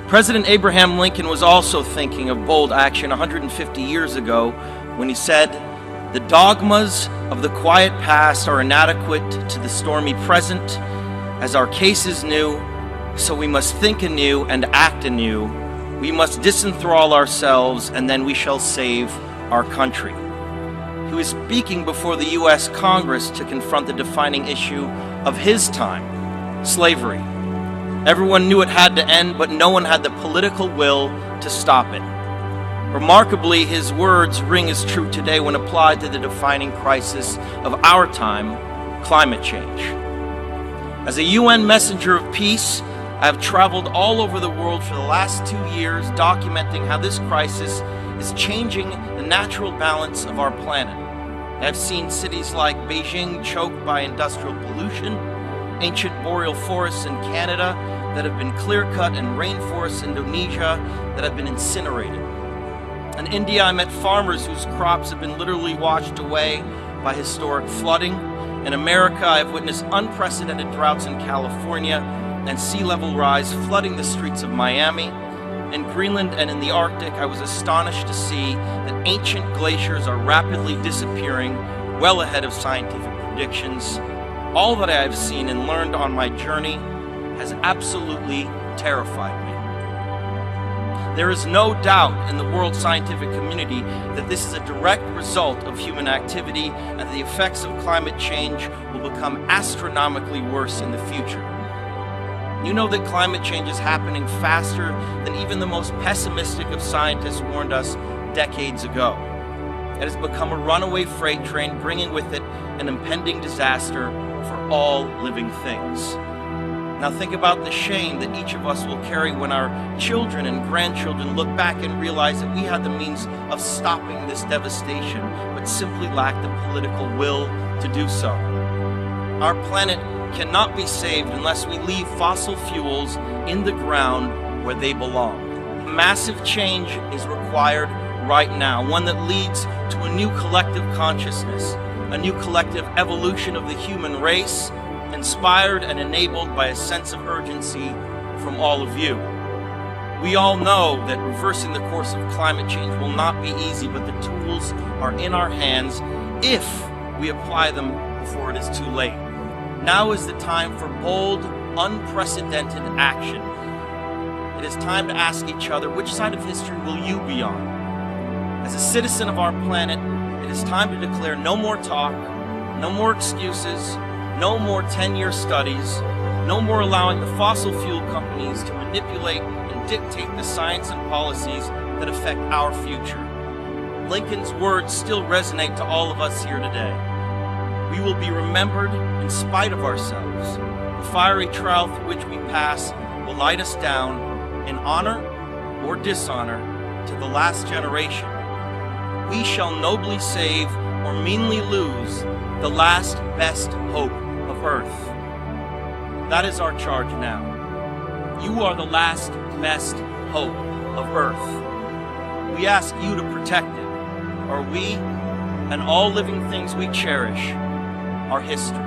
President Abraham Lincoln was also thinking of bold action 150 years ago when he said, "The dogmas of the quiet past are inadequate to the stormy present, as our case is new, so we must think anew and act anew. We must disenthrall ourselves, and then we shall save our country." He was speaking before the U.S. Congress to confront the defining issue of his time, slavery. Everyone knew it had to end, but no one had the political will to stop it. Remarkably, his words ring as true today when applied to the defining crisis of our time, climate change. As a UN messenger of peace, I have traveled all over the world for the last 2 years documenting how this crisis is changing the natural balance of our planet. I have seen cities like Beijing choked by industrial pollution, ancient boreal forests in Canada that have been clear-cut, and rainforests in Indonesia that have been incinerated. In India, I met farmers whose crops have been literally washed away by historic flooding. In America, I have witnessed unprecedented droughts in California and sea level rise flooding the streets of Miami. In Greenland and in the Arctic, I was astonished to see that ancient glaciers are rapidly disappearing, well ahead of scientific predictions. All that I have seen and learned on my journey has absolutely terrified me. There is no doubt in the world scientific community that this is a direct result of human activity and the effects of climate change will become astronomically worse in the future. You know that climate change is happening faster than even the most pessimistic of scientists warned us decades ago. It has become a runaway freight train, bringing with it an impending disaster for all living things. Now think about the shame that each of us will carry when our children and grandchildren look back and realize that we had the means of stopping this devastation, but simply lacked the political will to do so. Our planet cannot be saved unless we leave fossil fuels in the ground where they belong. Massive change is required right now, one that leads to a new collective consciousness, a new collective evolution of the human race, inspired and enabled by a sense of urgency from all of you. We all know that reversing the course of climate change will not be easy, but the tools are in our hands if we apply them before it is too late. Now is the time for bold, unprecedented action. It is time to ask each other, which side of history will you be on? As a citizen of our planet, it is time to declare no more talk, no more excuses, no more 10-year studies, no more allowing the fossil fuel companies to manipulate and dictate the science and policies that affect our future. Lincoln's words still resonate to all of us here today. We will be remembered in spite of ourselves. The fiery trial through which we pass will light us down in honor or dishonor to the last generation. We shall nobly save or meanly lose the last best hope of Earth. That is our charge now. You are the last best hope of Earth. We ask you to protect it, or we and all living things we cherish are history.